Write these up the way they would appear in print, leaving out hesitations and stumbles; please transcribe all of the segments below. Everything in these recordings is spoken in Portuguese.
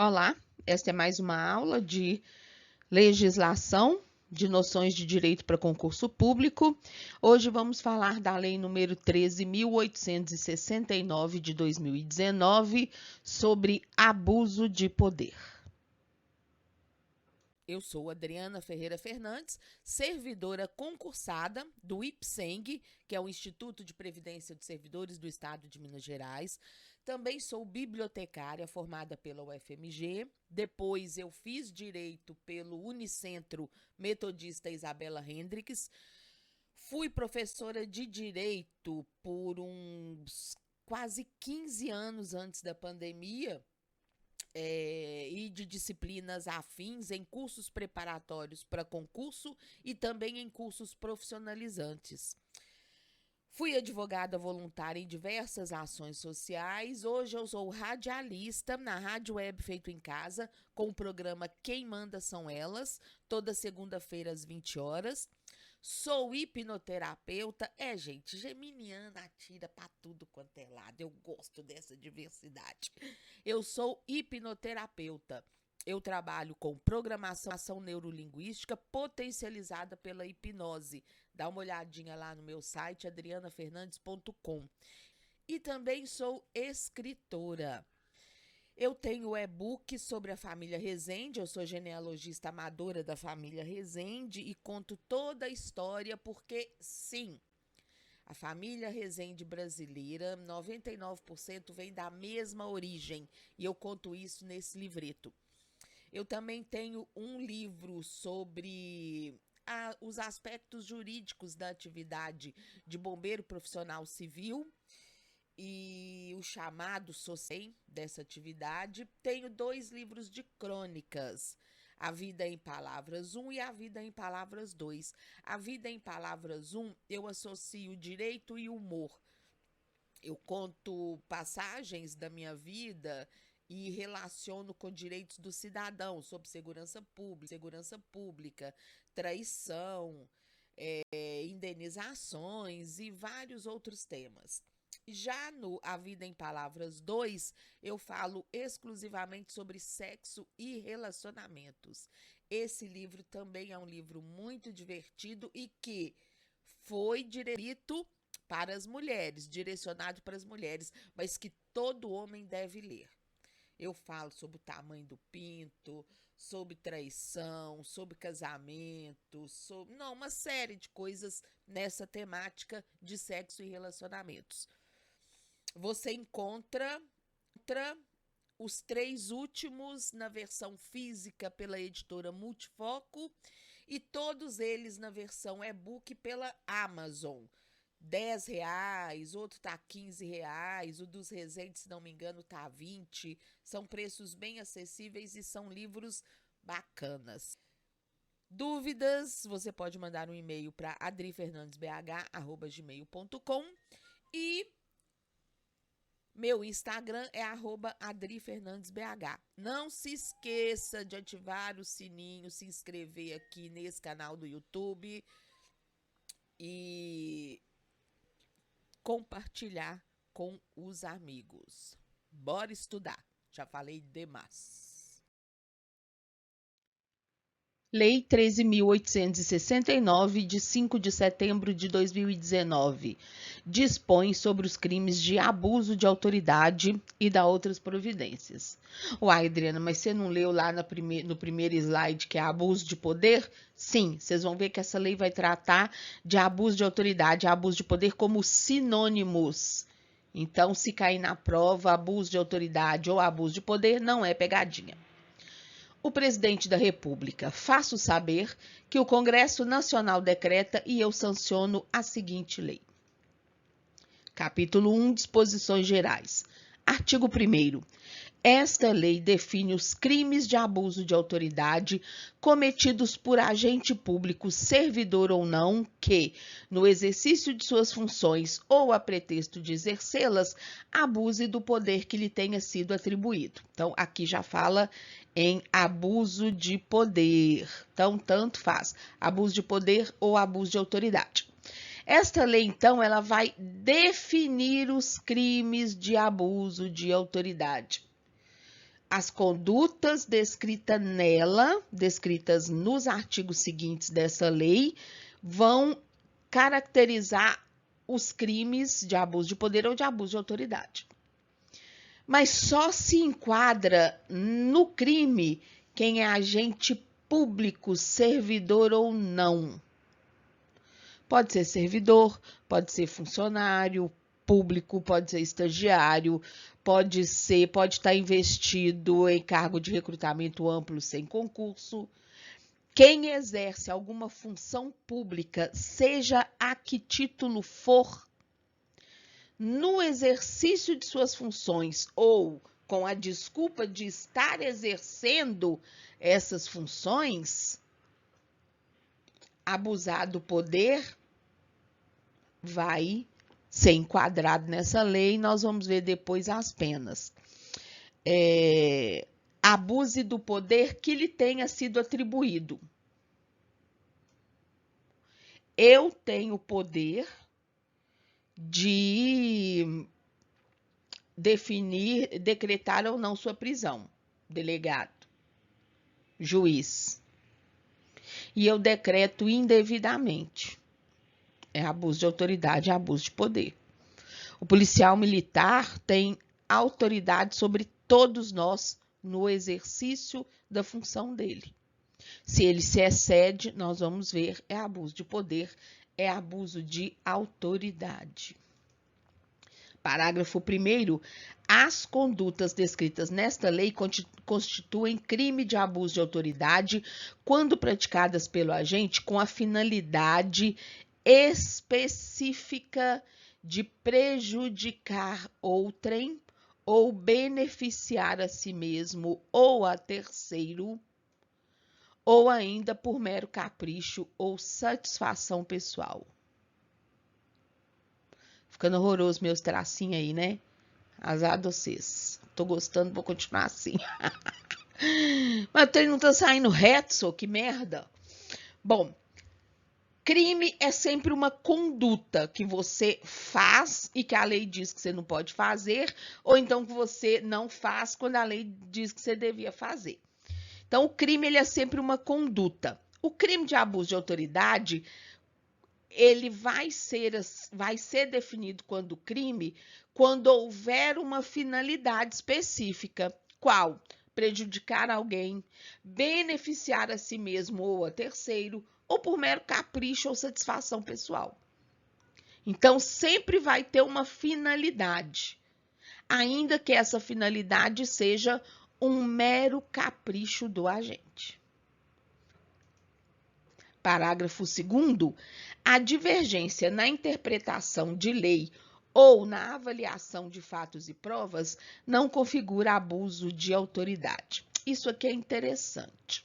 Olá, esta é mais uma aula de legislação, de noções de direito para concurso público. Hoje vamos falar da Lei número 13.869 de 2019 sobre abuso de poder. Eu sou Adriana Ferreira Fernandes, servidora concursada do IPSENG, que é o Instituto de Previdência dos Servidores do Estado de Minas Gerais. Também sou bibliotecária formada pela UFMG. Depois eu fiz direito pelo Unicentro Metodista Isabela Hendricks. Fui professora de direito por uns quase 15 anos antes da pandemia. E de disciplinas afins em cursos preparatórios para concurso e também em cursos profissionalizantes. Fui advogada voluntária em diversas ações sociais. Hoje eu sou radialista na Rádio Web Feito em Casa, com o programa Quem Manda São Elas, toda segunda-feira às 20 horas. Sou hipnoterapeuta. Gente, geminiana atira pra tudo quanto é lado. Eu gosto dessa diversidade. Eu sou hipnoterapeuta. Eu trabalho com programação neurolinguística potencializada pela hipnose. Dá uma olhadinha lá no meu site, adrianafernandes.com. E também sou escritora. Eu tenho o e-book sobre a família Rezende, eu sou genealogista amadora da família Rezende e conto toda a história porque, sim, a família Rezende brasileira, 99% vem da mesma origem e eu conto isso nesse livreto. Eu também tenho um livro sobre os aspectos jurídicos da atividade de bombeiro profissional civil e o chamado SOCEM dessa atividade. Tenho 2 livros de crônicas, A Vida em Palavras 1 e A Vida em Palavras 2. A Vida em Palavras 1, eu associo direito e humor. Eu conto passagens da minha vida e relaciono com direitos do cidadão, sobre segurança pública, traição, indenizações e vários outros temas. Já no A Vida em Palavras 2, eu falo exclusivamente sobre sexo e relacionamentos. Esse livro também é um livro muito divertido e que foi direcionado para as mulheres, mas que todo homem deve ler. Eu falo sobre o tamanho do pinto, sobre traição, sobre casamento, uma série de coisas nessa temática de sexo e relacionamentos. Você encontra os 3 últimos na versão física pela editora Multifoco e todos eles na versão e-book pela Amazon. R$10, outro tá R$15, o dos Rezende, se não me engano, tá R$20. São preços bem acessíveis e são livros bacanas. Dúvidas, você pode mandar um e-mail para adrifernandesbh@gmail.com e meu Instagram é @adrifernandesbh. Não se esqueça de ativar o sininho, se inscrever aqui nesse canal do YouTube e compartilhar com os amigos. Bora estudar. Já falei demais. Lei 13.869, de 5 de setembro de 2019, dispõe sobre os crimes de abuso de autoridade e da outras providências. Uai, Adriana, mas você não leu lá no primeiro slide que é abuso de poder? Sim, vocês vão ver que essa lei vai tratar de abuso de autoridade e abuso de poder como sinônimos. Então, se cair na prova abuso de autoridade ou abuso de poder, não é pegadinha. O presidente da República, faço saber que o Congresso Nacional decreta e eu sanciono a seguinte lei. Capítulo 1, Disposições Gerais. Artigo 1º. Esta lei define os crimes de abuso de autoridade cometidos por agente público, servidor ou não, que, no exercício de suas funções ou a pretexto de exercê-las, abuse do poder que lhe tenha sido atribuído. Então, aqui já fala em abuso de poder. Então, tanto faz, abuso de poder ou abuso de autoridade. Esta lei, então, ela vai definir os crimes de abuso de autoridade. as condutas descritas nos artigos seguintes dessa lei, vão caracterizar os crimes de abuso de poder ou de abuso de autoridade. Mas só se enquadra no crime quem é agente público, servidor ou não. Pode ser servidor, pode ser funcionário público, pode ser estagiário, pode estar investido em cargo de recrutamento amplo sem concurso. Quem exerce alguma função pública, seja a que título for, no exercício de suas funções ou com a desculpa de estar exercendo essas funções, abusar do poder vai ser enquadrado nessa lei. Nós vamos ver depois as penas. Abuse do poder que lhe tenha sido atribuído. Eu tenho poder de decretar ou não sua prisão, delegado, juiz. E eu decreto indevidamente. É abuso de autoridade, é abuso de poder. O policial militar tem autoridade sobre todos nós no exercício da função dele. Se ele se excede, nós vamos ver, é abuso de poder, é abuso de autoridade. Parágrafo 1º. As condutas descritas nesta lei constituem crime de abuso de autoridade quando praticadas pelo agente com a finalidade específica de prejudicar outrem ou beneficiar a si mesmo ou a terceiro, ou ainda por mero capricho ou satisfação pessoal. Ficando horroroso meus tracinhos aí, né? Azar de vocês. Tô gostando, vou continuar assim. Mas o trem não tá saindo reto, só que merda. Bom, crime é sempre uma conduta que você faz e que a lei diz que você não pode fazer, ou então que você não faz quando a lei diz que você devia fazer. Então, o crime ele é sempre uma conduta. O crime de abuso de autoridade, ele vai ser definido quando crime, quando houver uma finalidade específica. Qual? Prejudicar alguém, beneficiar a si mesmo ou a terceiro, ou por mero capricho ou satisfação pessoal. Então, sempre vai ter uma finalidade, ainda que essa finalidade seja um mero capricho do agente. Parágrafo 2º. A divergência na interpretação de lei ou na avaliação de fatos e provas não configura abuso de autoridade. Isso aqui é interessante.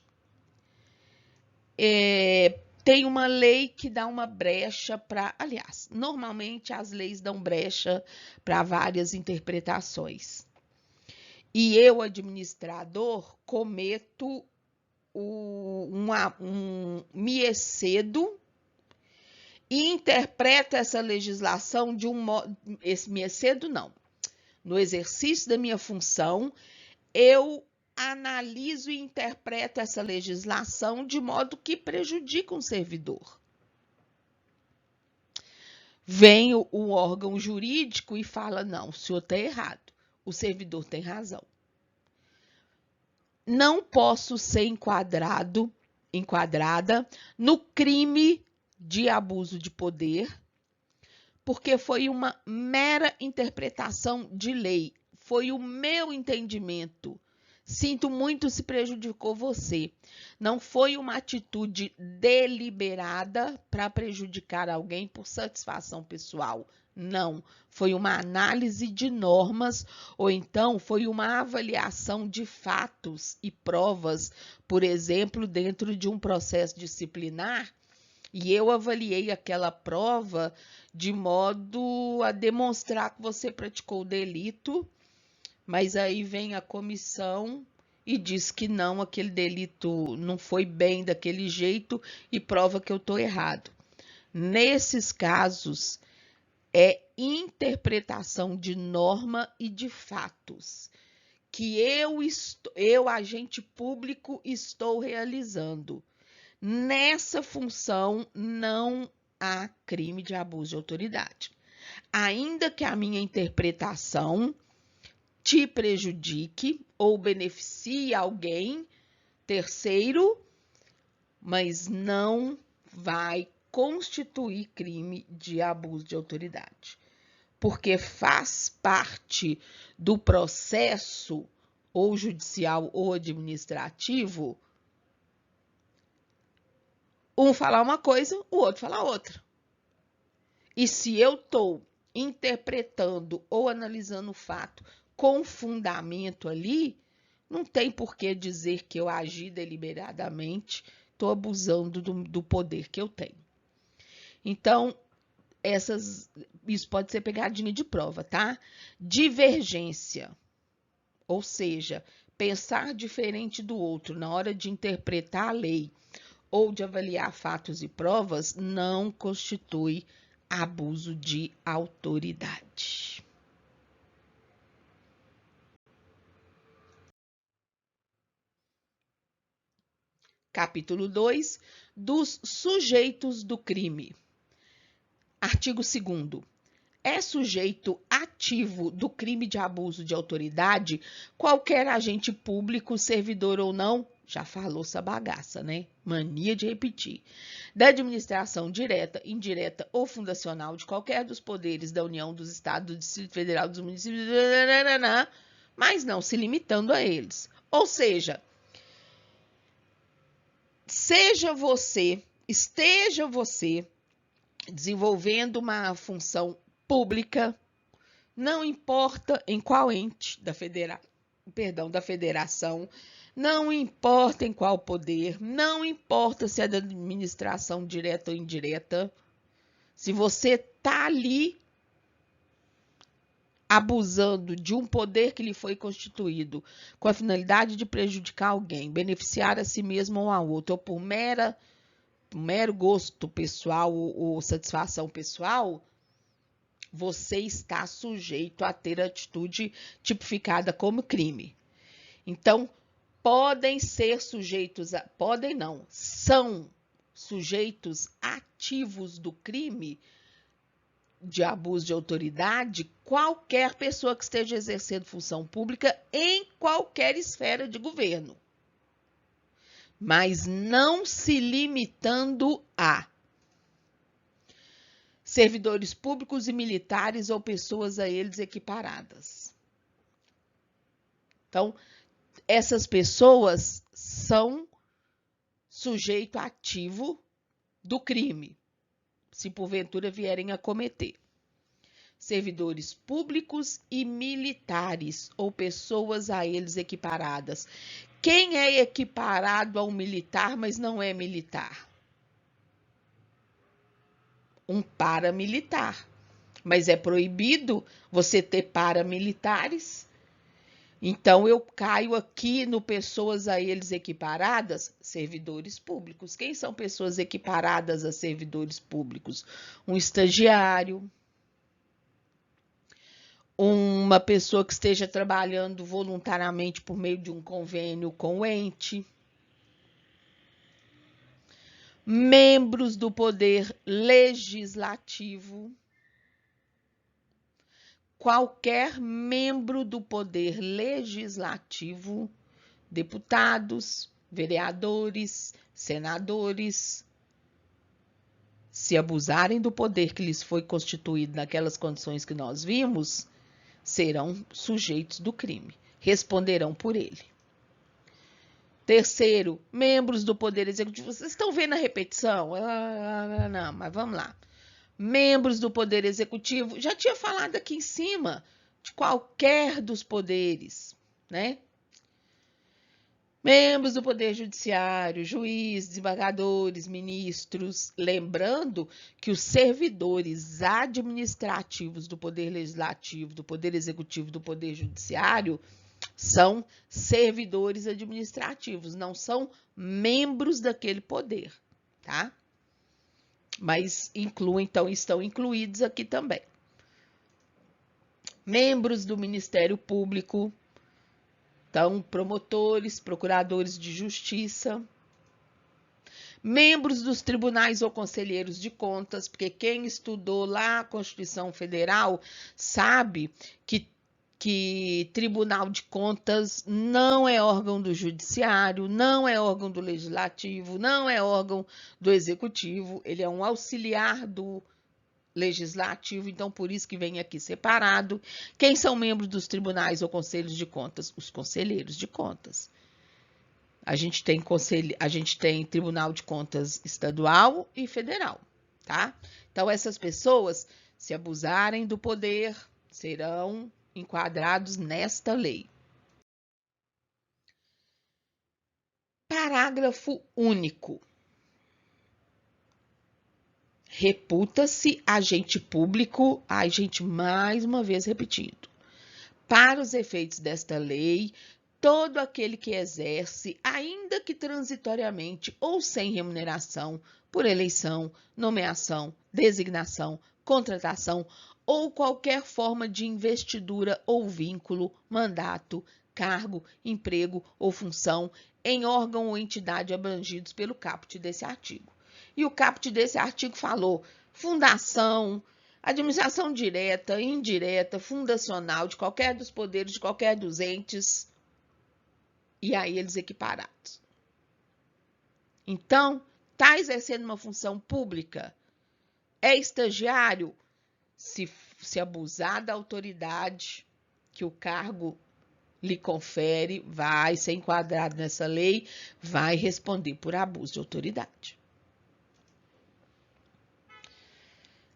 Tem uma lei que dá uma brecha para... Aliás, normalmente as leis dão brecha para várias interpretações. E eu, administrador, cometo me excedo e interpreto essa legislação de um modo... Me excedo, não. No exercício da minha função, eu analiso e interpreto essa legislação de modo que prejudica um servidor. Vem o órgão jurídico e fala, não, o senhor está errado, o servidor tem razão. Não posso ser enquadrada no crime de abuso de poder, porque foi uma mera interpretação de lei, foi o meu entendimento. Sinto muito se prejudicou você. Não foi uma atitude deliberada para prejudicar alguém por satisfação pessoal. Não, foi uma análise de normas ou então foi uma avaliação de fatos e provas, por exemplo, dentro de um processo disciplinar, e eu avaliei aquela prova de modo a demonstrar que você praticou o delito, mas aí vem a comissão e diz que não, aquele delito não foi bem daquele jeito e prova que eu estou errado. Nesses casos, é interpretação de norma e de fatos que eu, agente público, estou realizando. Nessa função não há crime de abuso de autoridade. Ainda que a minha interpretação te prejudique ou beneficie alguém terceiro, mas não vai constituir crime de abuso de autoridade, porque faz parte do processo ou judicial ou administrativo um falar uma coisa, o outro falar outra. E se eu estou interpretando ou analisando o fato com fundamento ali, não tem por que dizer que eu agi deliberadamente, estou abusando do poder que eu tenho. Então, isso pode ser pegadinha de prova, tá? Divergência, ou seja, pensar diferente do outro na hora de interpretar a lei ou de avaliar fatos e provas, não constitui abuso de autoridade. Capítulo 2, dos sujeitos do crime. Artigo 2º. É sujeito ativo do crime de abuso de autoridade qualquer agente público, servidor ou não, já falou essa bagaça, né? Mania de repetir. Da administração direta, indireta ou fundacional de qualquer dos poderes da União, dos Estados, do Distrito Federal, dos municípios, mas não se limitando a eles. Ou seja, esteja você desenvolvendo uma função pública, não importa em qual ente da federação, não importa em qual poder, não importa se é da administração direta ou indireta, se você está ali abusando de um poder que lhe foi constituído com a finalidade de prejudicar alguém, beneficiar a si mesmo ou a outro, ou por mero gosto pessoal ou satisfação pessoal, você está sujeito a ter atitude tipificada como crime. Então, são sujeitos ativos do crime de abuso de autoridade qualquer pessoa que esteja exercendo função pública em qualquer esfera de governo, mas não se limitando a servidores públicos e militares ou pessoas a eles equiparadas. Então, essas pessoas são sujeito ativo do crime, se porventura vierem a cometer. Servidores públicos e militares ou pessoas a eles equiparadas. Quem é equiparado a um militar, mas não é militar? Um paramilitar. Mas é proibido você ter paramilitares? Então, eu caio aqui no pessoas a eles equiparadas, servidores públicos. Quem são pessoas equiparadas a servidores públicos? Um estagiário, uma pessoa que esteja trabalhando voluntariamente por meio de um convênio com o ente, membros do poder legislativo, qualquer membro do poder legislativo, deputados, vereadores, senadores, se abusarem do poder que lhes foi constituído naquelas condições que nós vimos, serão sujeitos do crime, responderão por ele. Terceiro, membros do Poder Executivo. Vocês estão vendo a repetição? Não, mas vamos lá. Membros do Poder Executivo, já tinha falado aqui em cima, de qualquer dos poderes, né? Membros do Poder Judiciário, juízes, desembargadores, ministros, lembrando que os servidores administrativos do Poder Legislativo, do Poder Executivo, do Poder Judiciário são servidores administrativos, não são membros daquele poder, tá? Mas então estão incluídos aqui também. Membros do Ministério Público, Então, promotores, procuradores de justiça, membros dos tribunais ou conselheiros de contas, porque quem estudou lá a Constituição Federal sabe que Tribunal de Contas não é órgão do Judiciário, não é órgão do Legislativo, não é órgão do Executivo, ele é um auxiliar do Legislativo, então por isso que vem aqui separado. Quem são membros dos tribunais ou conselhos de contas? Os conselheiros de contas. A gente tem Tribunal de Contas estadual e federal, tá? Então essas pessoas, se abusarem do poder, serão enquadrados nesta lei. Parágrafo único. Reputa-se agente público, gente, mais uma vez repetindo, para os efeitos desta lei, todo aquele que exerce, ainda que transitoriamente ou sem remuneração, por eleição, nomeação, designação, contratação ou qualquer forma de investidura ou vínculo, mandato, cargo, emprego ou função em órgão ou entidade abrangidos pelo caput desse artigo. E o caput desse artigo falou fundação, administração direta, indireta, fundacional de qualquer dos poderes, de qualquer dos entes, e aí eles equiparados. Então, está exercendo uma função pública, é estagiário, se abusar da autoridade que o cargo lhe confere, vai ser enquadrado nessa lei, vai responder por abuso de autoridade.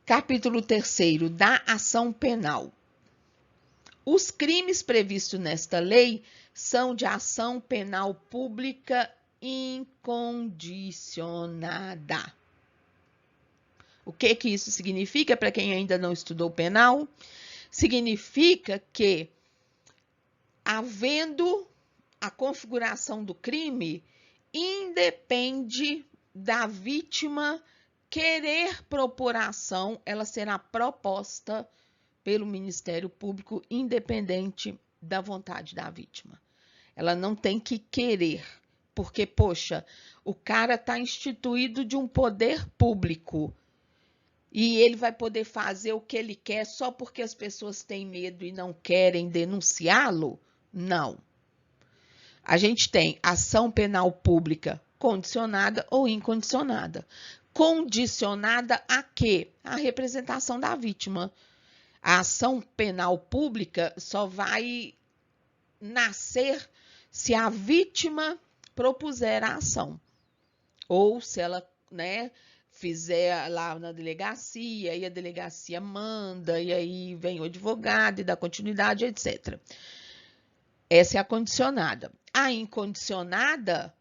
Capítulo 3º da ação penal. Os crimes previstos nesta lei são de ação penal pública incondicionada. O que isso significa para quem ainda não estudou penal? Significa que, havendo a configuração do crime, independe da vítima querer propor a ação, ela será proposta pelo Ministério Público, independente da vontade da vítima. Ela não tem que querer, porque, poxa, o cara está instituído de um poder público e ele vai poder fazer o que ele quer só porque as pessoas têm medo e não querem denunciá-lo? Não. A gente tem ação penal pública condicionada ou incondicionada. Condicionada a quê? A representação da vítima. A ação penal pública só vai nascer se a vítima propuser a ação. Ou se ela, fizer lá na delegacia, e a delegacia manda, e aí vem o advogado e dá continuidade, etc. Essa é a condicionada. A incondicionada,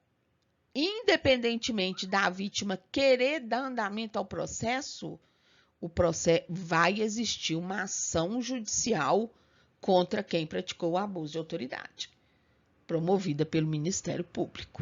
independentemente da vítima querer dar andamento ao processo, vai existir uma ação judicial contra quem praticou o abuso de autoridade, promovida pelo Ministério Público.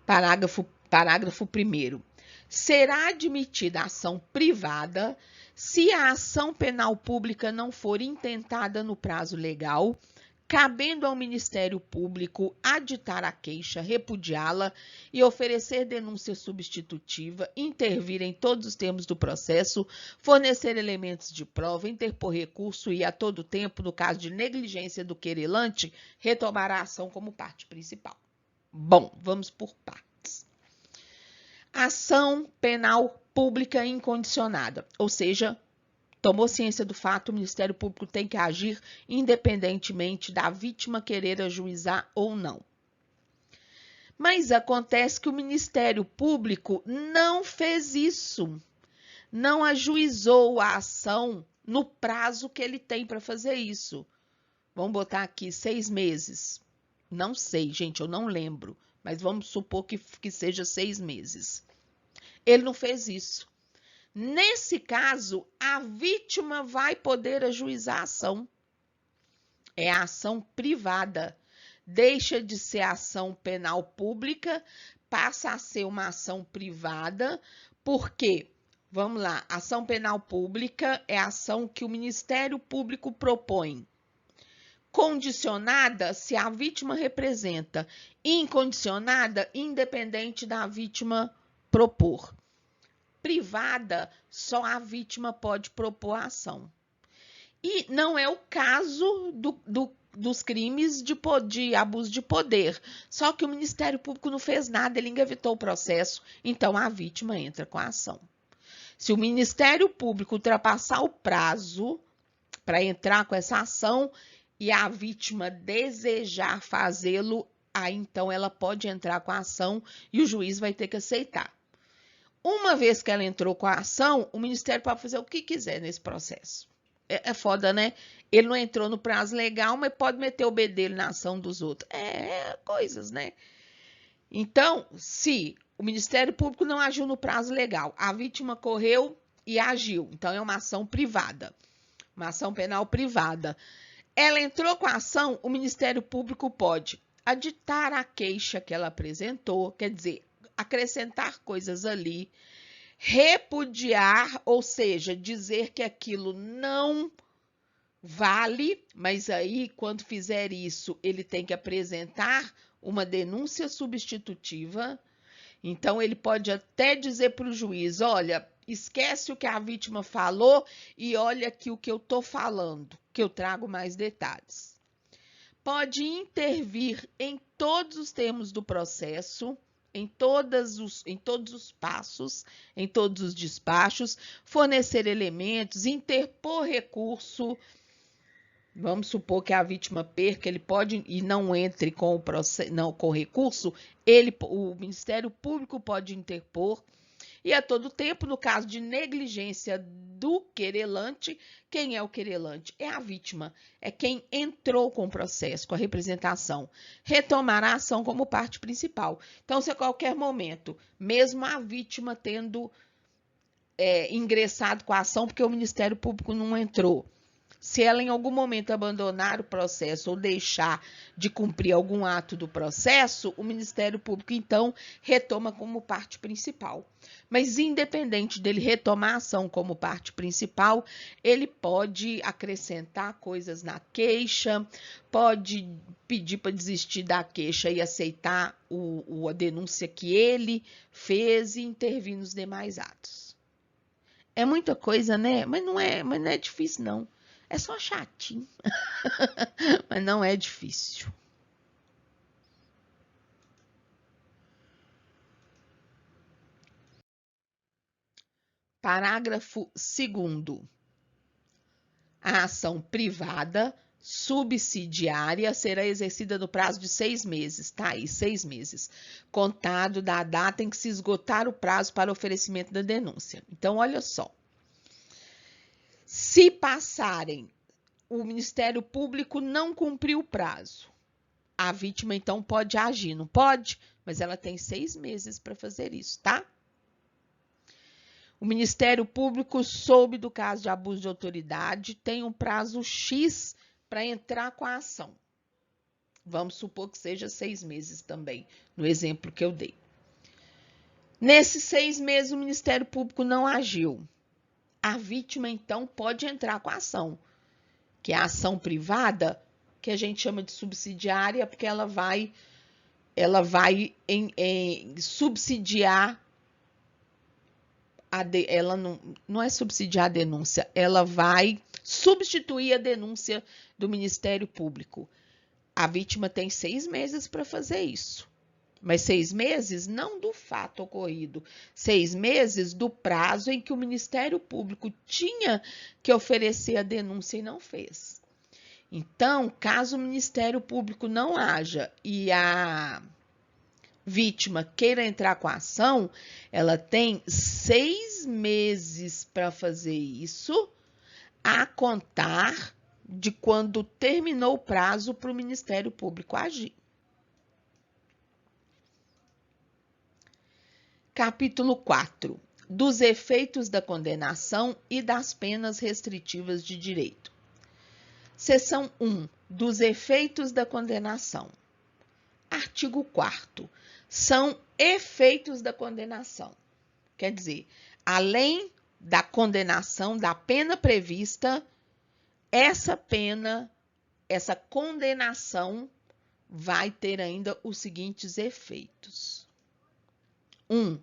Parágrafo 1º. Será admitida ação privada se a ação penal pública não for intentada no prazo legal, cabendo ao Ministério Público aditar a queixa, repudiá-la e oferecer denúncia substitutiva, intervir em todos os termos do processo, fornecer elementos de prova, interpor recurso e, a todo tempo, no caso de negligência do querelante, retomar a ação como parte principal. Bom, vamos por partes. Ação penal pública incondicionada, ou seja, tomou ciência do fato, o Ministério Público tem que agir independentemente da vítima querer ajuizar ou não. Mas acontece que o Ministério Público não fez isso, não ajuizou a ação no prazo que ele tem para fazer isso. Vamos botar aqui 6 meses. Não sei, gente, eu não lembro, mas vamos supor que seja 6 meses. Ele não fez isso. Nesse caso, a vítima vai poder ajuizar a ação. É a ação privada. Deixa de ser ação penal pública, passa a ser uma ação privada, porque, vamos lá, ação penal pública é a ação que o Ministério Público propõe Condicionada, se a vítima representa. Incondicionada, independente da vítima propor. Privada, só a vítima pode propor a ação. E não é o caso dos crimes de abuso de poder. Só que o Ministério Público não fez nada, ele engavetou o processo, então a vítima entra com a ação. Se o Ministério Público ultrapassar o prazo para entrar com essa ação e a vítima desejar fazê-lo, aí então ela pode entrar com a ação e o juiz vai ter que aceitar. Uma vez que ela entrou com a ação, o Ministério pode fazer o que quiser nesse processo. É foda, né? Ele não entrou no prazo legal, mas pode meter o bedelho na ação dos outros. Coisas, né? Então, se o Ministério Público não agiu no prazo legal, a vítima correu e agiu. Então, é uma ação privada. Uma ação penal privada. Ela entrou com a ação, o Ministério Público pode aditar a queixa que ela apresentou, quer dizer, acrescentar coisas ali, repudiar, ou seja, dizer que aquilo não vale, mas aí, quando fizer isso, ele tem que apresentar uma denúncia substitutiva. Então, ele pode até dizer para o juiz, olha, esquece o que a vítima falou e olha aqui o que eu estou falando, que eu trago mais detalhes. Pode intervir em todos os termos do processo, em todos os passos, em todos os despachos, fornecer elementos, interpor recurso. Vamos supor que a vítima perca, ele pode e não entre com o processo, não com recurso, o Ministério Público pode interpor. E a todo tempo, no caso de negligência do querelante, quem é o querelante? É a vítima, é quem entrou com o processo, com a representação. Retomará a ação como parte principal. Então, se a qualquer momento, mesmo a vítima tendo ingressado com a ação, porque o Ministério Público não entrou, se ela em algum momento abandonar o processo ou deixar de cumprir algum ato do processo, o Ministério Público, então, retoma como parte principal. Mas, independente dele retomar a ação como parte principal, ele pode acrescentar coisas na queixa, pode pedir para desistir da queixa e aceitar a denúncia que ele fez e intervir nos demais atos. É muita coisa, né? Mas não é difícil, não. É só chatinho, mas não é difícil. Parágrafo 2º. A ação privada subsidiária será exercida no prazo de 6 meses, tá aí, 6 meses, contado da data em que se esgotar o prazo para oferecimento da denúncia. Então, olha só. Se passarem, o Ministério Público não cumpriu o prazo, a vítima, então, pode agir, não pode? Mas ela tem 6 meses para fazer isso, tá? O Ministério Público soube do caso de abuso de autoridade, tem um prazo X para entrar com a ação. Vamos supor que seja 6 meses também, no exemplo que eu dei. Nesses 6 meses, o Ministério Público não agiu. A vítima, então, pode entrar com a ação, que é a ação privada, que a gente chama de subsidiária, porque ela vai subsidiar, ela não é subsidiar a denúncia, ela vai substituir a denúncia do Ministério Público. A vítima tem 6 meses para fazer isso. Mas 6 meses não do fato ocorrido, 6 meses do prazo em que o Ministério Público tinha que oferecer a denúncia e não fez. Então, caso o Ministério Público não haja e a vítima queira entrar com a ação, ela tem 6 meses para fazer isso, a contar de quando terminou o prazo para o Ministério Público agir. Capítulo 4. Dos efeitos da condenação e das penas restritivas de direito. Seção 1. Dos efeitos da condenação. Artigo 4º. São efeitos da condenação. Quer dizer, além da condenação, da pena prevista, essa pena essa condenação vai ter ainda os seguintes efeitos. 1.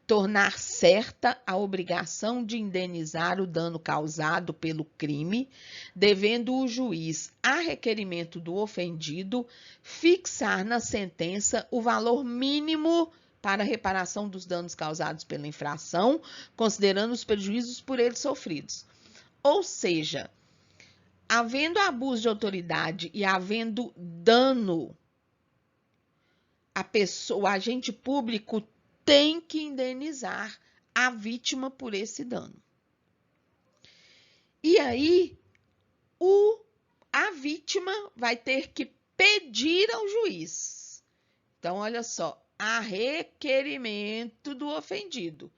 Tornar certa a obrigação de indenizar o dano causado pelo crime, devendo o juiz, a requerimento do ofendido, fixar na sentença o valor mínimo para a reparação dos danos causados pela infração, considerando os prejuízos por ele sofridos. Ou seja, havendo abuso de autoridade e havendo dano, o agente público tem que indenizar a vítima por esse dano. E aí, a vítima vai ter que pedir ao juiz. Então, olha só, a requerimento do ofendido.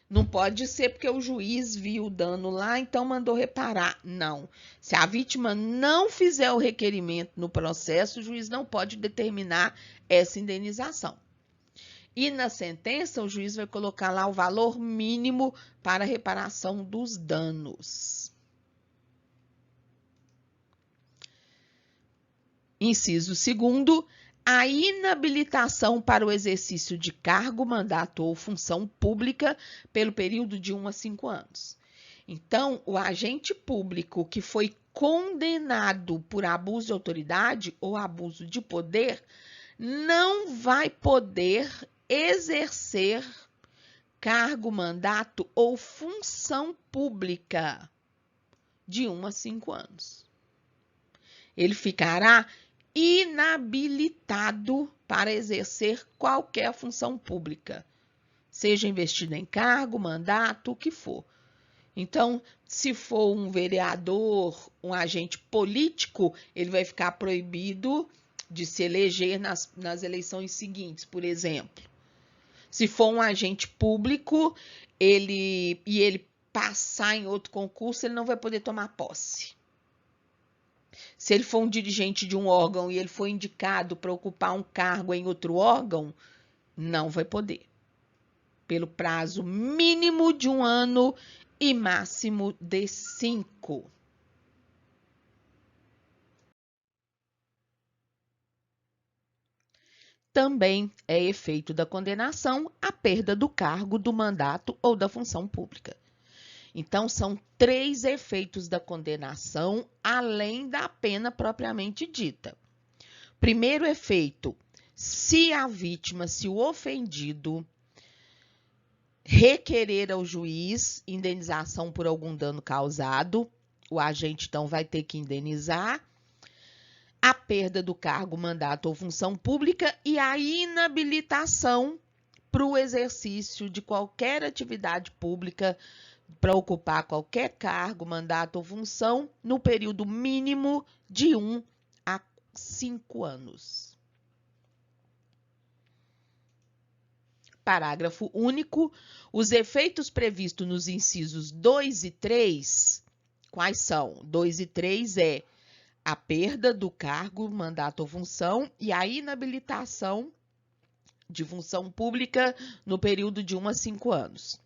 Não pode ser porque o juiz viu o dano lá, então mandou reparar. Não. Se a vítima não fizer o requerimento no processo, o juiz não pode determinar essa indenização. E na sentença, o juiz vai colocar lá o valor mínimo para a reparação dos danos. Inciso 2º, a inabilitação para o exercício de cargo, mandato ou função pública pelo período de 1 a 5 anos. Então, o agente público que foi condenado por abuso de autoridade ou abuso de poder não vai poder exercer cargo, mandato ou função pública de 1 a 5 anos. Ele ficará inabilitado para exercer qualquer função pública, seja investido em cargo, mandato, o que for. Então, se for um vereador, um agente político, ele vai ficar proibido de se eleger nas eleições seguintes, por exemplo. Se for um agente público, ele passar em outro concurso, ele não vai poder tomar posse. Se ele for um dirigente de um órgão e ele for indicado para ocupar um cargo em outro órgão, não vai poder. Pelo prazo mínimo de 1 ano e máximo de 5. Também é efeito da condenação a perda do cargo, do mandato ou da função pública. Então, são 3 efeitos da condenação, além da pena propriamente dita. Primeiro efeito, se a vítima, se o ofendido requerer ao juiz indenização por algum dano causado, o agente, então, vai ter que indenizar a perda do cargo, mandato ou função pública e a inabilitação para o exercício de qualquer atividade pública, para ocupar qualquer cargo, mandato ou função no período mínimo de 1 a 5 anos. Parágrafo único. Os efeitos previstos nos incisos 2 e 3, quais são? 2 e 3 é a perda do cargo, mandato ou função e a inabilitação de função pública no período de 1 a 5 anos.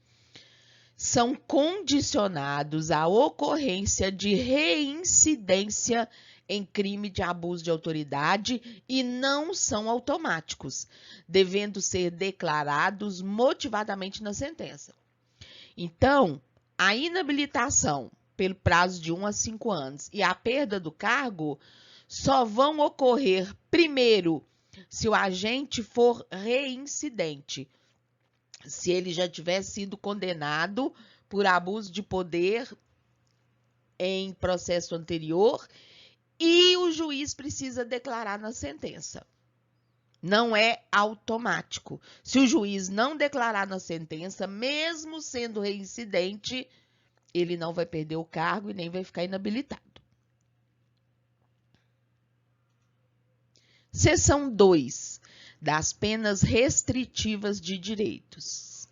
São condicionados à ocorrência de reincidência em crime de abuso de autoridade e não são automáticos, devendo ser declarados motivadamente na sentença. Então, a inabilitação pelo prazo de 1 a 5 anos e a perda do cargo só vão ocorrer, primeiro, se o agente for reincidente, se ele já tiver sido condenado por abuso de poder em processo anterior e o juiz precisa declarar na sentença. Não é automático. Se o juiz não declarar na sentença, mesmo sendo reincidente, ele não vai perder o cargo e nem vai ficar inabilitado. Seção 2. Das penas restritivas de direitos.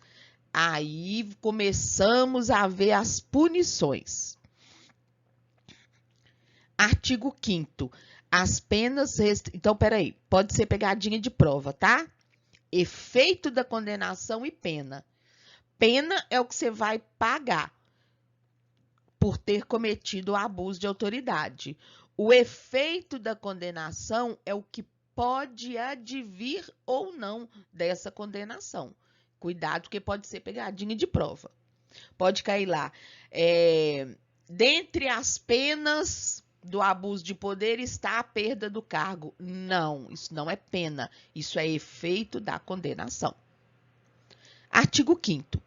Aí começamos a ver as punições. Artigo 5º. As penas Então, peraí, pode ser pegadinha de prova, tá? Efeito da condenação e pena. Pena é o que você vai pagar por ter cometido o abuso de autoridade. O efeito da condenação é o que pode advir ou não dessa condenação. Cuidado, que pode ser pegadinha de prova. Pode cair lá. Dentre as penas do abuso de poder está a perda do cargo. Não, isso não é pena. Isso é efeito da condenação. Artigo 5º.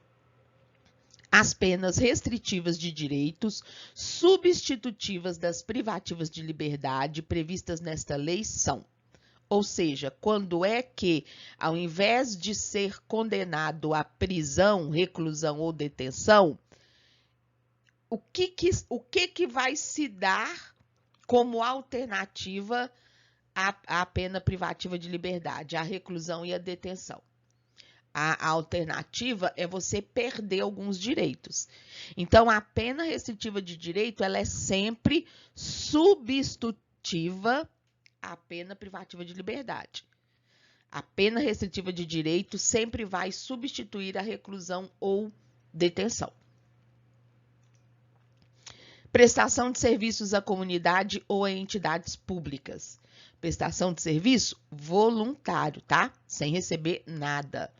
As penas restritivas de direitos, substitutivas das privativas de liberdade previstas nesta lei são, ou seja, quando é que, ao invés de ser condenado à prisão, reclusão ou detenção, o que vai se dar como alternativa à pena privativa de liberdade, à reclusão e à detenção? A alternativa é você perder alguns direitos. Então, a pena restritiva de direito, ela é sempre substitutiva à pena privativa de liberdade. A pena restritiva de direito sempre vai substituir a reclusão ou detenção. Prestação de serviços à comunidade ou a entidades públicas. Prestação de serviço voluntário, tá? Sem receber nada.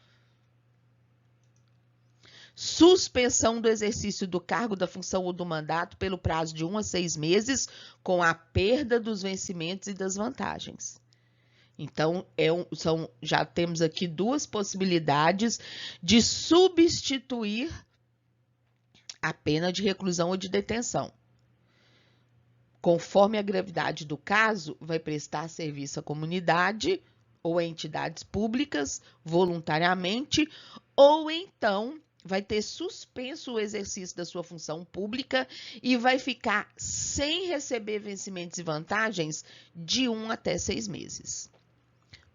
Suspensão do exercício do cargo, da função ou do mandato pelo prazo de 1 a 6 meses, com a perda dos vencimentos e das vantagens. Então, já temos aqui duas possibilidades de substituir a pena de reclusão ou de detenção. Conforme a gravidade do caso, vai prestar serviço à comunidade ou a entidades públicas voluntariamente, ou então vai ter suspenso o exercício da sua função pública e vai ficar sem receber vencimentos e vantagens de 1 até 6 meses.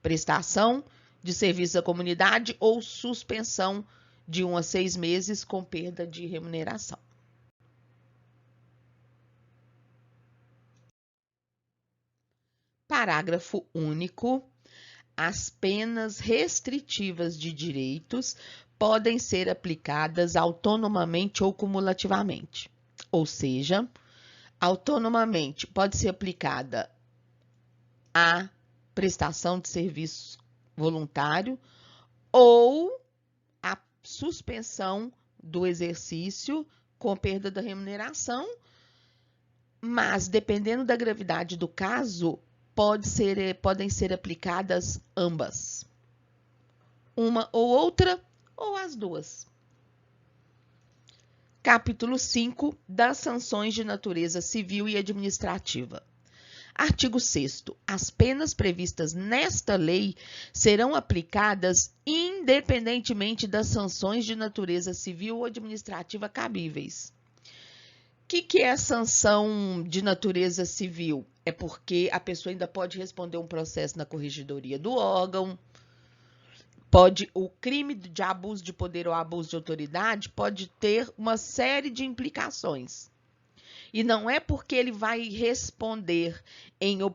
Prestação de serviço à comunidade ou suspensão de 1 a 6 meses com perda de remuneração. Parágrafo único. As penas restritivas de direitos podem ser aplicadas autonomamente ou cumulativamente. Ou seja, autonomamente pode ser aplicada a prestação de serviço voluntário ou a suspensão do exercício com perda da remuneração, mas dependendo da gravidade do caso, podem ser aplicadas ambas. Uma ou outra, ou as duas. Capítulo 5 das sanções de natureza civil e administrativa. Artigo 6º. As penas previstas nesta lei serão aplicadas independentemente das sanções de natureza civil ou administrativa cabíveis. O que é sanção de natureza civil? É porque a pessoa ainda pode responder um processo na corregedoria do órgão, o crime de abuso de poder ou abuso de autoridade pode ter uma série de implicações. E não é porque ele vai responder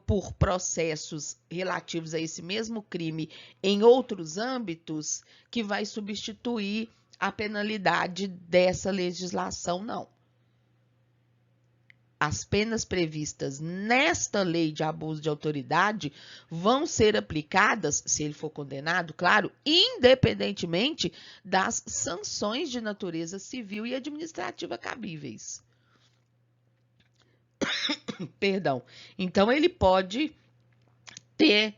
por processos relativos a esse mesmo crime em outros âmbitos que vai substituir a penalidade dessa legislação, não. As penas previstas nesta lei de abuso de autoridade vão ser aplicadas, se ele for condenado, claro, independentemente das sanções de natureza civil e administrativa cabíveis. Perdão. Então, ele pode ter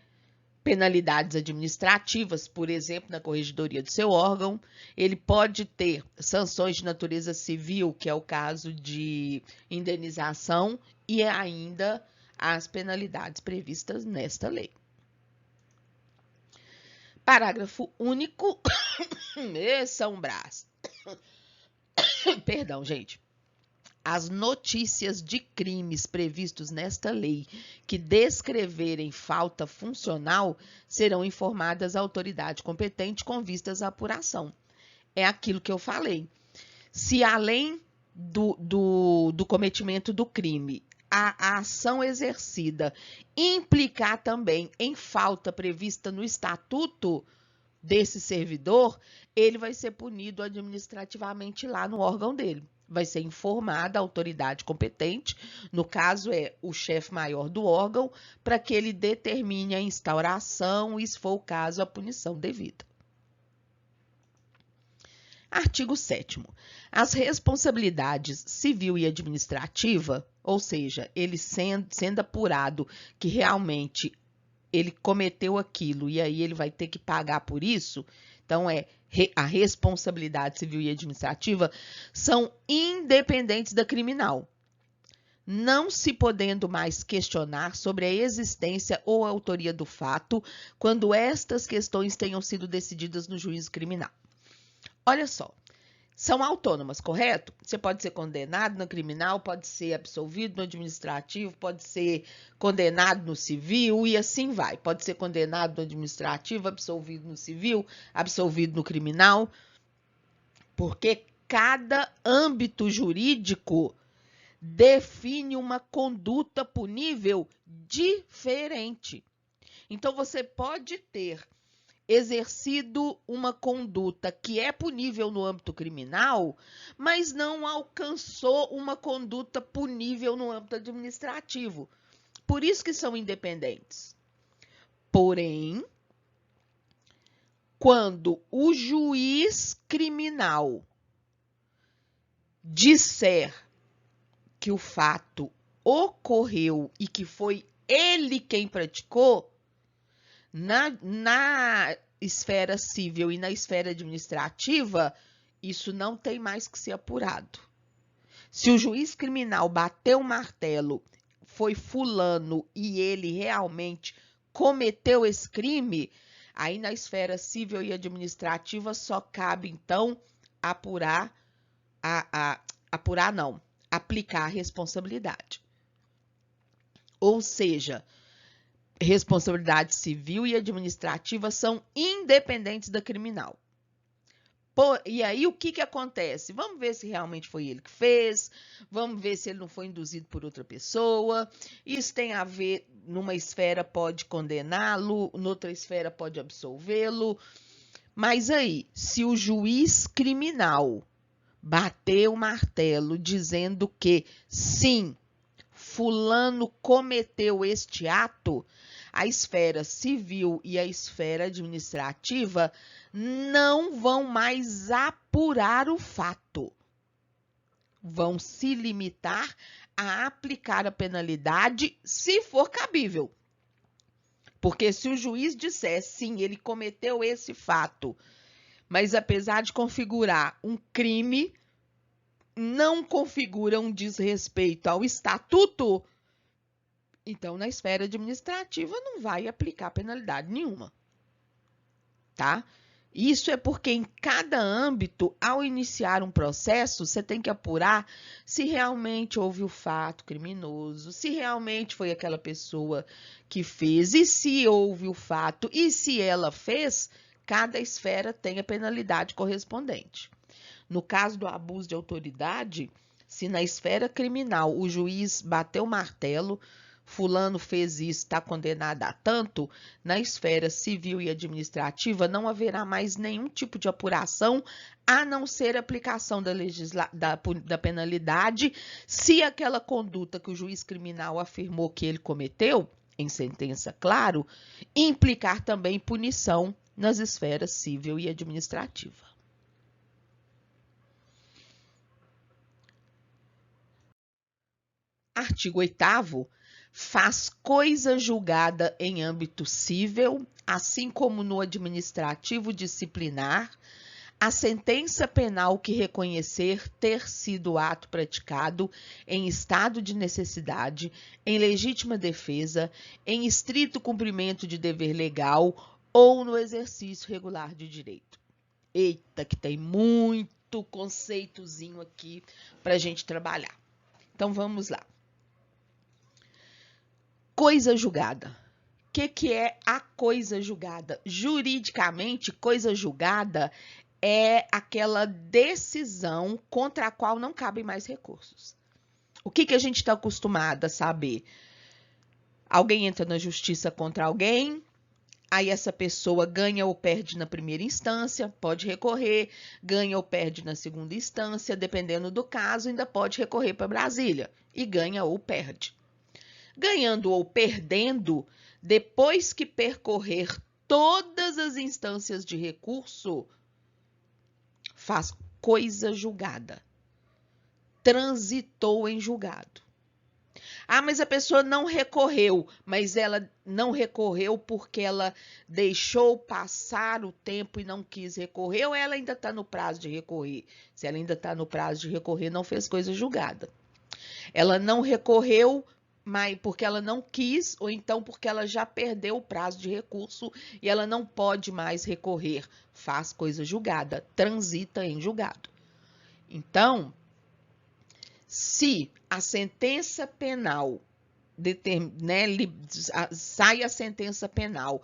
penalidades administrativas, por exemplo, na corregedoria do seu órgão. Ele pode ter sanções de natureza civil, que é o caso de indenização, e ainda as penalidades previstas nesta lei. Parágrafo único. São Brás. Perdão, gente. As notícias de crimes previstos nesta lei que descreverem falta funcional serão informadas à autoridade competente com vistas à apuração. É aquilo que eu falei. Se além do cometimento do crime, a ação exercida implicar também em falta prevista no estatuto desse servidor, ele vai ser punido administrativamente lá no órgão dele. vai ser informada a autoridade competente, no caso é o chefe maior do órgão, para que ele determine a instauração e, se for o caso, a punição devida. Artigo 7º. As responsabilidades civil e administrativa, ou seja, ele sendo apurado que realmente ele cometeu aquilo e aí ele vai ter que pagar por isso, então a responsabilidade civil e administrativa são independentes da criminal, não se podendo mais questionar sobre a existência ou a autoria do fato quando estas questões tenham sido decididas no juízo criminal. Olha só, são autônomas, correto? Você pode ser condenado no criminal, pode ser absolvido no administrativo, pode ser condenado no civil e assim vai. Pode ser condenado no administrativo, absolvido no civil, absolvido no criminal, porque cada âmbito jurídico define uma conduta punível diferente. Então, você pode ter exercido uma conduta que é punível no âmbito criminal, mas não alcançou uma conduta punível no âmbito administrativo. Por isso que são independentes. Porém, quando o juiz criminal disser que o fato ocorreu e que foi ele quem praticou, na esfera civil e na esfera administrativa, isso não tem mais que ser apurado. Se o juiz criminal bateu o martelo, foi fulano e ele realmente cometeu esse crime, aí na esfera civil e administrativa só cabe, então, aplicar a responsabilidade. Ou seja, responsabilidade civil e administrativa são independentes da criminal. E aí, o que acontece? Vamos ver se realmente foi ele que fez, vamos ver se ele não foi induzido por outra pessoa. Isso tem a ver, numa esfera pode condená-lo, noutra esfera pode absolvê-lo. Mas aí, se o juiz criminal bateu o martelo dizendo que, sim, fulano cometeu este ato, a esfera civil e a esfera administrativa não vão mais apurar o fato. Vão se limitar a aplicar a penalidade se for cabível. Porque se o juiz disser, sim, ele cometeu esse fato, mas apesar de configurar um crime, não configura um desrespeito ao estatuto, então, na esfera administrativa, não vai aplicar penalidade nenhuma, tá? Isso é porque em cada âmbito, ao iniciar um processo, você tem que apurar se realmente houve o fato criminoso, se realmente foi aquela pessoa que fez, e se houve o fato, e se ela fez, cada esfera tem a penalidade correspondente. No caso do abuso de autoridade, se na esfera criminal o juiz bateu o martelo, fulano fez isso, está condenado a tanto, na esfera civil e administrativa não haverá mais nenhum tipo de apuração, a não ser a aplicação da penalidade, se aquela conduta que o juiz criminal afirmou que ele cometeu, em sentença, claro, implicar também punição nas esferas civil e administrativa. Artigo 8º. Faz coisa julgada em âmbito civil, assim como no administrativo disciplinar, a sentença penal que reconhecer ter sido ato praticado em estado de necessidade, em legítima defesa, em estrito cumprimento de dever legal ou no exercício regular de direito. Eita, que tem muito conceitozinho aqui para a gente trabalhar. Então, vamos lá. Coisa julgada. O que é a coisa julgada? Juridicamente, coisa julgada é aquela decisão contra a qual não cabem mais recursos. O que a gente está acostumado a saber? Alguém entra na justiça contra alguém, Aí essa pessoa ganha ou perde na primeira instância, pode recorrer, ganha ou perde na segunda instância, dependendo do caso, ainda pode recorrer para Brasília e ganha ou perde. Ganhando ou perdendo, depois que percorrer todas as instâncias de recurso, faz coisa julgada. Transitou em julgado. Ah, mas a pessoa não recorreu, mas ela não recorreu porque ela deixou passar o tempo e não quis recorrer, ou ela ainda está no prazo de recorrer? Se ela ainda está no prazo de recorrer, não fez coisa julgada. Ela não recorreu, mas porque ela não quis, ou então porque ela já perdeu o prazo de recurso e ela não pode mais recorrer. Faz coisa julgada, transita em julgado. Então, se a sentença penal, sai a sentença penal,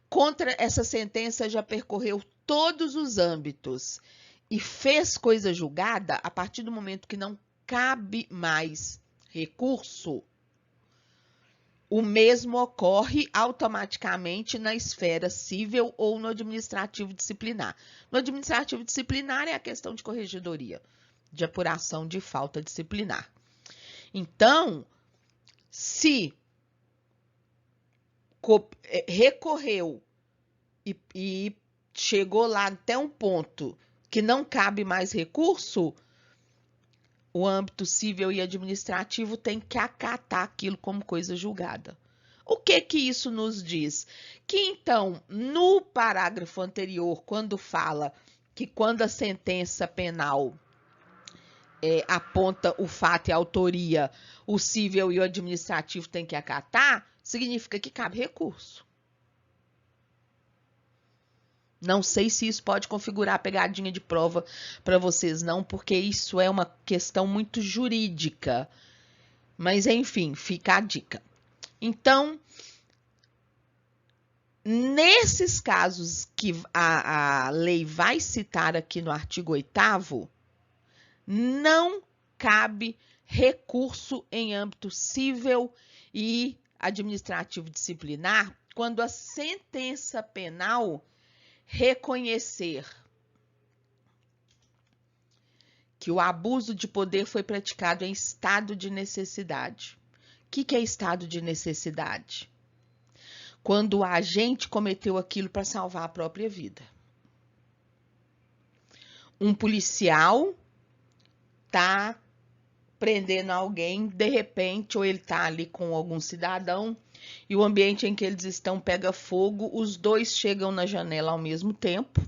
contra essa sentença já percorreu todos os âmbitos e fez coisa julgada, a partir do momento que não cabe mais recurso, o mesmo ocorre automaticamente na esfera civil ou no administrativo disciplinar. No administrativo disciplinar é a questão de corregedoria, de apuração de falta disciplinar. Então, se recorreu e chegou lá até um ponto que não cabe mais recurso, o âmbito civil e administrativo tem que acatar aquilo como coisa julgada. O que que isso nos diz? Que então, no parágrafo anterior, quando fala que quando a sentença penal aponta o fato e a autoria, o civil e o administrativo tem que acatar, significa que cabe recurso. Não sei se isso pode configurar a pegadinha de prova para vocês, não, porque isso é uma questão muito jurídica. Mas, enfim, fica a dica. Então, nesses casos que a lei vai citar aqui no artigo 8º, não cabe recurso em âmbito civil e administrativo disciplinar quando a sentença penal reconhecer que o abuso de poder foi praticado em estado de necessidade. O que é estado de necessidade? Quando o agente cometeu aquilo para salvar a própria vida. Um policial está prendendo alguém, de repente, ou ele está ali com algum cidadão, e o ambiente em que eles estão pega fogo, os dois chegam na janela ao mesmo tempo,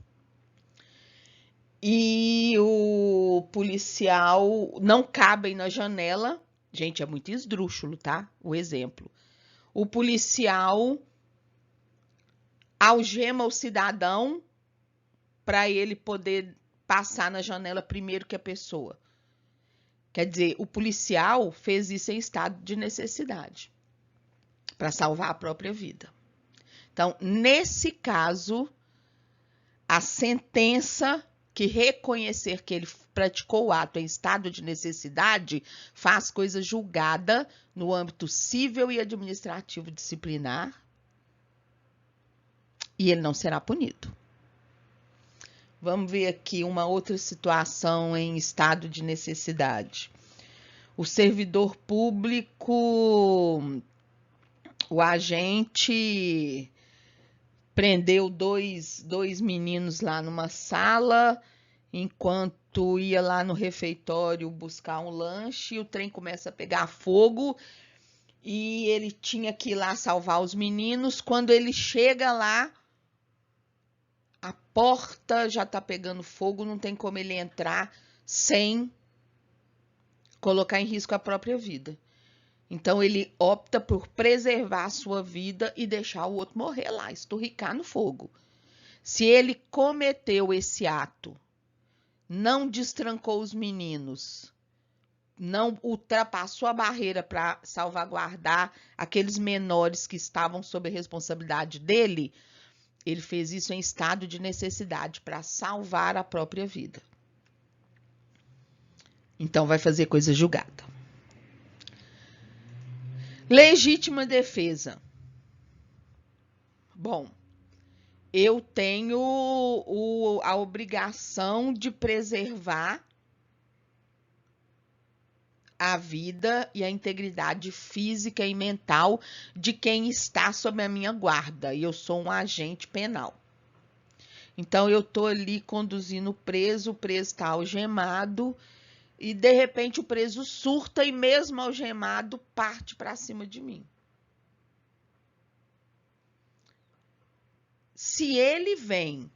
e o policial não cabe na janela. Gente, é muito esdrúxulo, tá? O exemplo. O policial algema o cidadão para ele poder passar na janela primeiro que a pessoa. Quer dizer, o policial fez isso em estado de necessidade, para salvar a própria vida. Então, nesse caso, a sentença que reconhecer que ele praticou o ato em estado de necessidade faz coisa julgada no âmbito civil e administrativo disciplinar e ele não será punido. Vamos ver aqui uma outra situação em estado de necessidade. O servidor público, o agente prendeu dois meninos lá numa sala, enquanto ia lá no refeitório buscar um lanche, e o trem começa a pegar fogo, e ele tinha que ir lá salvar os meninos. Quando ele chega lá, a porta já está pegando fogo, não tem como ele entrar sem colocar em risco a própria vida. Então, ele opta por preservar a sua vida e deixar o outro morrer lá, esturricar no fogo. Se ele cometeu esse ato, não destrancou os meninos, não ultrapassou a barreira para salvaguardar aqueles menores que estavam sob a responsabilidade dele, ele fez isso em estado de necessidade para salvar a própria vida. Então, vai fazer coisa julgada. Legítima defesa. Bom, eu tenho a obrigação de preservar a vida e a integridade física e mental de quem está sob a minha guarda, e eu sou um agente penal. Então, eu estou ali conduzindo o preso está algemado, e de repente o preso surta e mesmo algemado parte para cima de mim. Se ele vem,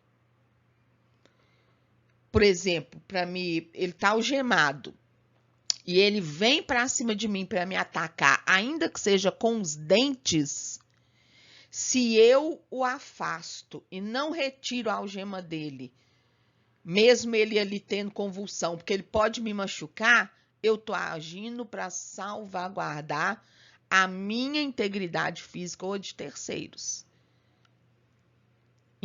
por exemplo, para mim, ele está algemado, e ele vem para cima de mim para me atacar, ainda que seja com os dentes, se eu o afasto e não retiro a algema dele, mesmo ele ali tendo convulsão, porque ele pode me machucar, eu estou agindo para salvaguardar a minha integridade física ou de terceiros.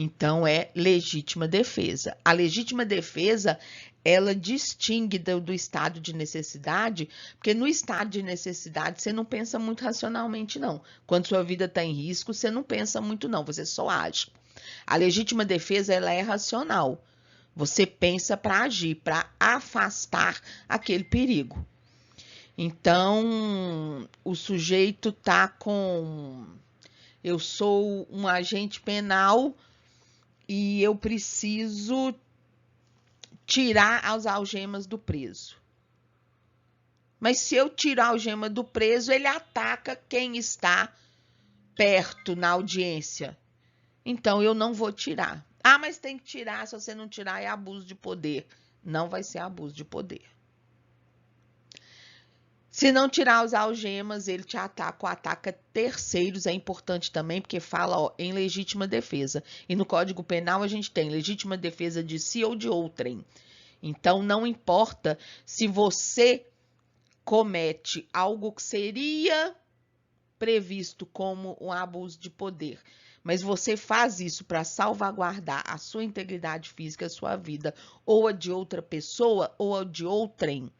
Então, é legítima defesa. A legítima defesa, ela distingue do estado de necessidade, porque no estado de necessidade você não pensa muito racionalmente, não. Quando sua vida está em risco, você não pensa muito, não. Você só age. A legítima defesa, ela é racional. Você pensa para agir, para afastar aquele perigo. Então, o sujeito está com... Eu sou um agente penal e eu preciso tirar as algemas do preso. Mas se eu tirar a algema do preso, ele ataca quem está perto na audiência. Então, eu não vou tirar. Ah, mas tem que tirar, se você não tirar é abuso de poder. Não vai ser abuso de poder. Se não tirar as algemas, ele te ataca ou ataca terceiros, é importante também, porque fala em legítima defesa. E no Código Penal a gente tem legítima defesa de si ou de outrem. Então, não importa se você comete algo que seria previsto como um abuso de poder, mas você faz isso para salvaguardar a sua integridade física, a sua vida, ou a de outra pessoa, ou a de outrem.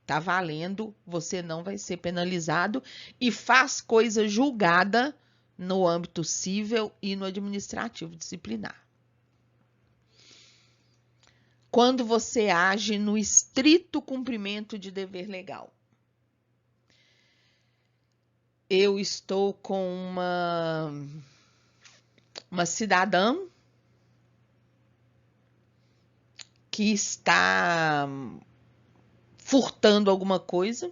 Tá valendo, você não vai ser penalizado e faz coisa julgada no âmbito civil e no administrativo disciplinar. Quando você age no estrito cumprimento de dever legal. Eu estou com uma cidadã que está furtando alguma coisa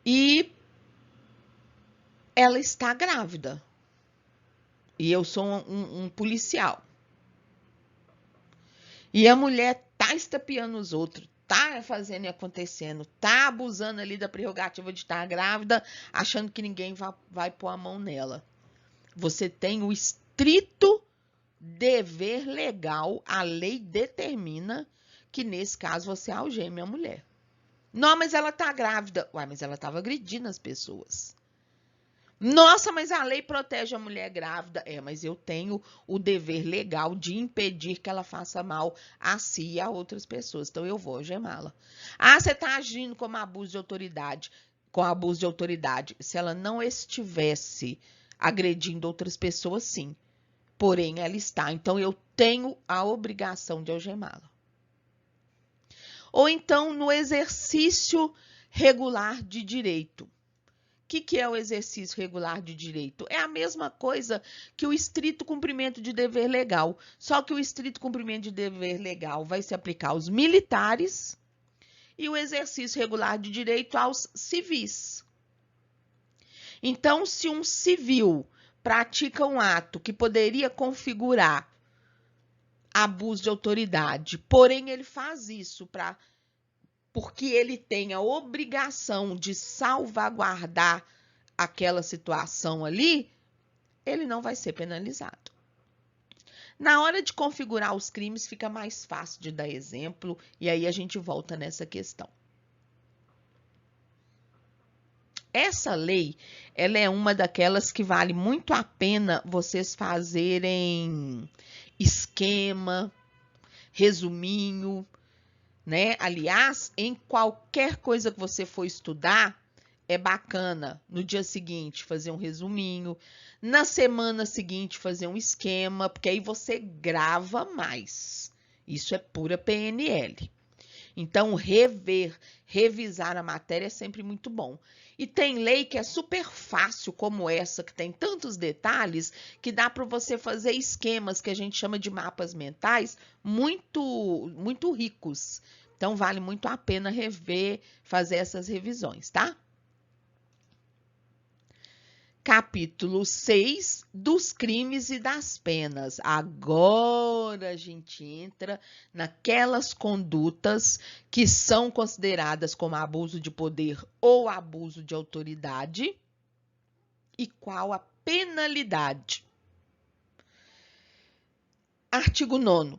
e ela está grávida. E eu sou um policial. E a mulher tá estapeando os outros, tá fazendo e acontecendo, tá abusando ali da prerrogativa de estar grávida, achando que ninguém vai pôr a mão nela. Você tem o estrito dever legal, a lei determina que nesse caso você algeme a mulher. Não, mas ela tá grávida. Uai, mas ela estava agredindo as pessoas. Nossa, mas a lei protege a mulher grávida. É, mas eu tenho o dever legal de impedir que ela faça mal a si e a outras pessoas. Então, eu vou algemá-la. Ah, você está agindo como abuso de autoridade. Com abuso de autoridade. Se ela não estivesse agredindo outras pessoas, sim. Porém, ela está. Então, eu tenho a obrigação de algemá-la. Ou então, no exercício regular de direito. O que é o exercício regular de direito? É a mesma coisa que o estrito cumprimento de dever legal. Só que o estrito cumprimento de dever legal vai se aplicar aos militares e o exercício regular de direito aos civis. Então, se um civil pratica um ato que poderia configurar abuso de autoridade, porém ele faz isso porque ele tem a obrigação de salvaguardar aquela situação ali, ele não vai ser penalizado. Na hora de configurar os crimes, fica mais fácil de dar exemplo, e aí a gente volta nessa questão. Essa lei, ela é uma daquelas que vale muito a pena vocês fazerem esquema, resuminho, né? Aliás, em qualquer coisa que você for estudar, é bacana no dia seguinte fazer um resuminho, na semana seguinte fazer um esquema, porque aí você grava mais. Isso é pura PNL. Então, revisar a matéria é sempre muito bom. E tem lei que é super fácil, como essa, que tem tantos detalhes, que dá para você fazer esquemas que a gente chama de mapas mentais muito ricos. Então, vale muito a pena fazer essas revisões, tá? Capítulo 6 dos crimes e das penas. Agora a gente entra naquelas condutas que são consideradas como abuso de poder ou abuso de autoridade e qual a penalidade. Artigo 9º.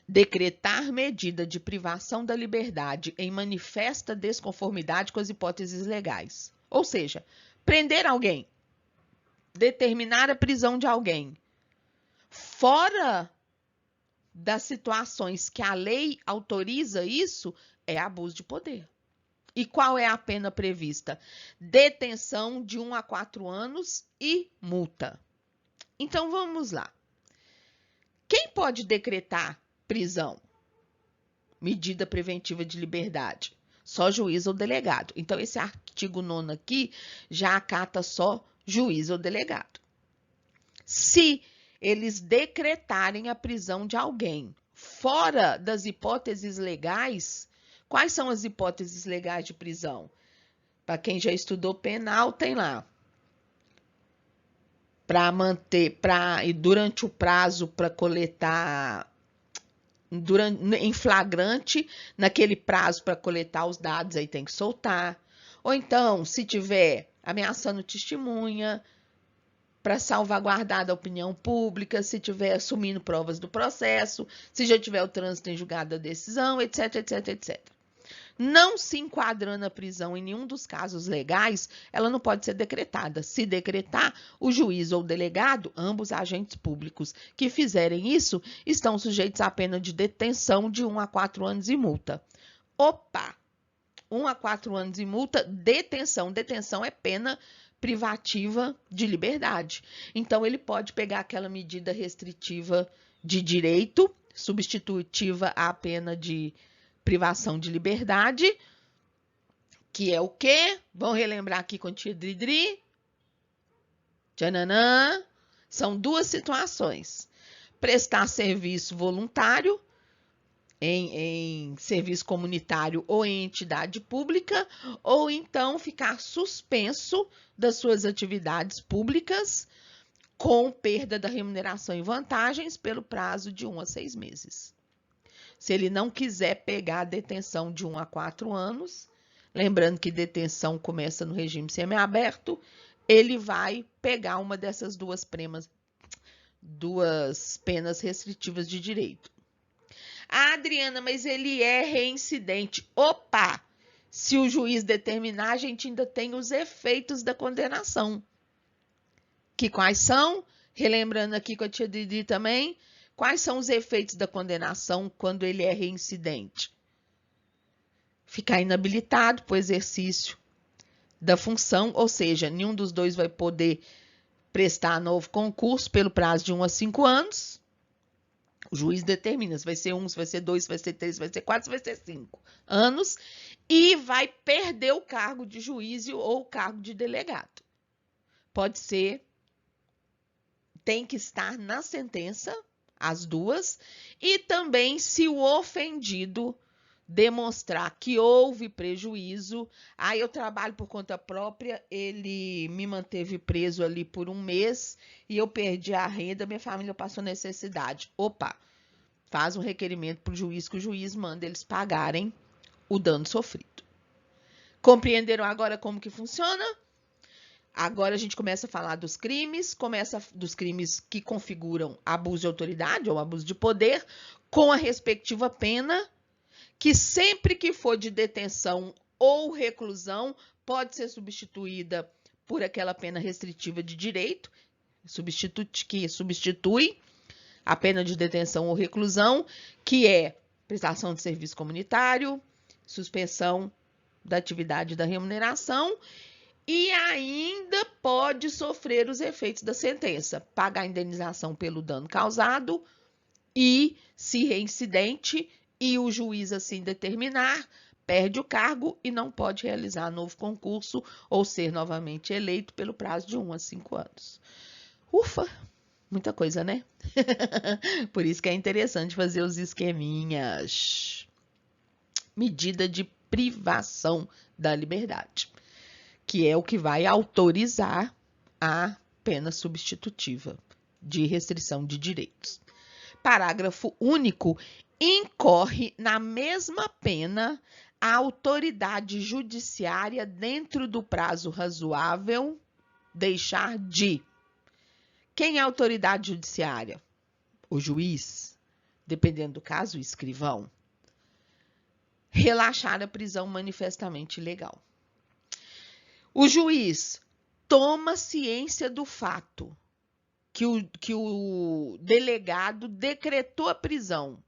Decretar medida de privação da liberdade em manifesta desconformidade com as hipóteses legais. Ou seja, prender alguém, determinar a prisão de alguém, fora das situações que a lei autoriza isso, é abuso de poder. E qual é a pena prevista? Detenção de 1 a 4 anos e multa. Então, vamos lá. Quem pode decretar prisão? Medida preventiva de liberdade. Só juiz ou delegado. Então, esse artigo 9º aqui já acata só juiz ou delegado. Se eles decretarem a prisão de alguém fora das hipóteses legais, quais são as hipóteses legais de prisão? Para quem já estudou penal, tem lá. Para manter, durante o prazo para coletar, em flagrante, naquele prazo para coletar os dados, aí tem que soltar. Ou então, se tiver ameaçando testemunha, para salvaguardar a opinião pública, se tiver assumindo provas do processo, se já tiver o trânsito em julgado da decisão, etc, etc, etc. Não se enquadrando a prisão em nenhum dos casos legais, ela não pode ser decretada. Se decretar, o juiz ou o delegado, ambos agentes públicos que fizerem isso, estão sujeitos à pena de detenção de 1 a 4 anos e multa. Opa! 1 a 4 anos e multa, detenção. Detenção é pena privativa de liberdade. Então, ele pode pegar aquela medida restritiva de direito, substitutiva à pena de privação de liberdade, que é o quê? Vamos relembrar aqui com tia Dridri. Tchananã. São duas situações. Prestar serviço voluntário em serviço comunitário ou em entidade pública, ou então ficar suspenso das suas atividades públicas com perda da remuneração e vantagens pelo prazo de 1 a 6 meses. Se ele não quiser pegar a detenção de 1 a 4 anos, lembrando que detenção começa no regime semiaberto, ele vai pegar uma dessas duas penas restritivas de direito. Ah, Adriana, mas ele é reincidente. Opa! Se o juiz determinar, a gente ainda tem os efeitos da condenação. Que quais são? Relembrando aqui com a tia Didi também, quais são os efeitos da condenação quando ele é reincidente? Ficar inabilitado para o exercício da função, ou seja, nenhum dos dois vai poder prestar novo concurso pelo prazo de 1 a 5 anos. O juiz determina se vai ser 1, se vai ser 2, se vai ser 3, se vai ser 4, se vai ser 5 anos. E vai perder o cargo de juiz ou o cargo de delegado. Pode ser, tem que estar na sentença, as duas. E também, se o ofendido demonstrar que houve prejuízo, aí eu trabalho por conta própria, ele me manteve preso ali por 1 mês e eu perdi a renda, minha família passou necessidade. Opa, faz um requerimento para o juiz, que o juiz manda eles pagarem o dano sofrido. Compreenderam agora como que funciona? Agora a gente começa a falar dos crimes, dos crimes que configuram abuso de autoridade ou abuso de poder, com a respectiva pena, que sempre que for de detenção ou reclusão, pode ser substituída por aquela pena restritiva de direito, que substitui a pena de detenção ou reclusão, que é prestação de serviço comunitário, suspensão da atividade da remuneração e ainda pode sofrer os efeitos da sentença, pagar a indenização pelo dano causado e, se reincidente e o juiz assim determinar, perde o cargo e não pode realizar novo concurso ou ser novamente eleito pelo prazo de 1 a 5 anos. Ufa! Muita coisa, né? Por isso que é interessante fazer os esqueminhas. Medida de privação da liberdade, que é o que vai autorizar a pena substitutiva de restrição de direitos. Parágrafo único. Incorre na mesma pena a autoridade judiciária, dentro do prazo razoável, deixar de... Quem é a autoridade judiciária? O juiz, dependendo do caso, o escrivão. Relaxar a prisão manifestamente ilegal. O juiz toma ciência do fato que o delegado decretou a prisão.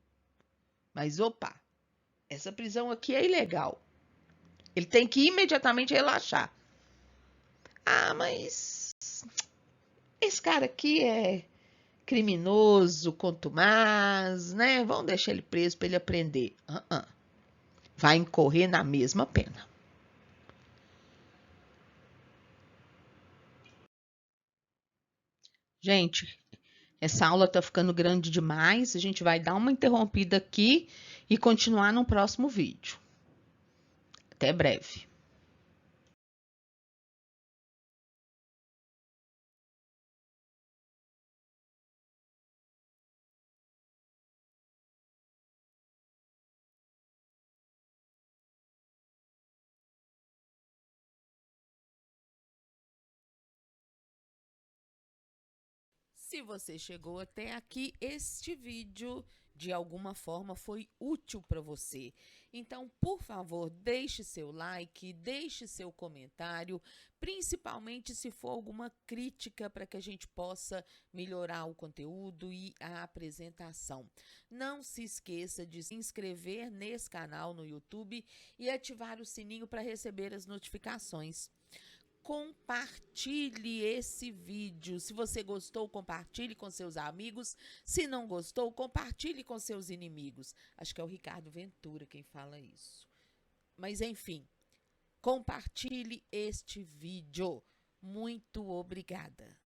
Mas, opa, essa prisão aqui é ilegal. Ele tem que imediatamente relaxar. Ah, mas esse cara aqui é criminoso, contumaz, né? Vamos deixar ele preso para ele aprender. Vai incorrer na mesma pena. Gente, essa aula está ficando grande demais. A gente vai dar uma interrompida aqui e continuar no próximo vídeo. Até breve. Se você chegou até aqui, este vídeo de alguma forma foi útil para você. Então, por favor, deixe seu like, deixe seu comentário, principalmente se for alguma crítica para que a gente possa melhorar o conteúdo e a apresentação. Não se esqueça de se inscrever nesse canal no YouTube e ativar o sininho para receber as notificações. Compartilhe esse vídeo. Se você gostou, compartilhe com seus amigos. Se não gostou, compartilhe com seus inimigos. Acho que é o Ricardo Ventura quem fala isso. Mas, enfim, compartilhe este vídeo. Muito obrigada.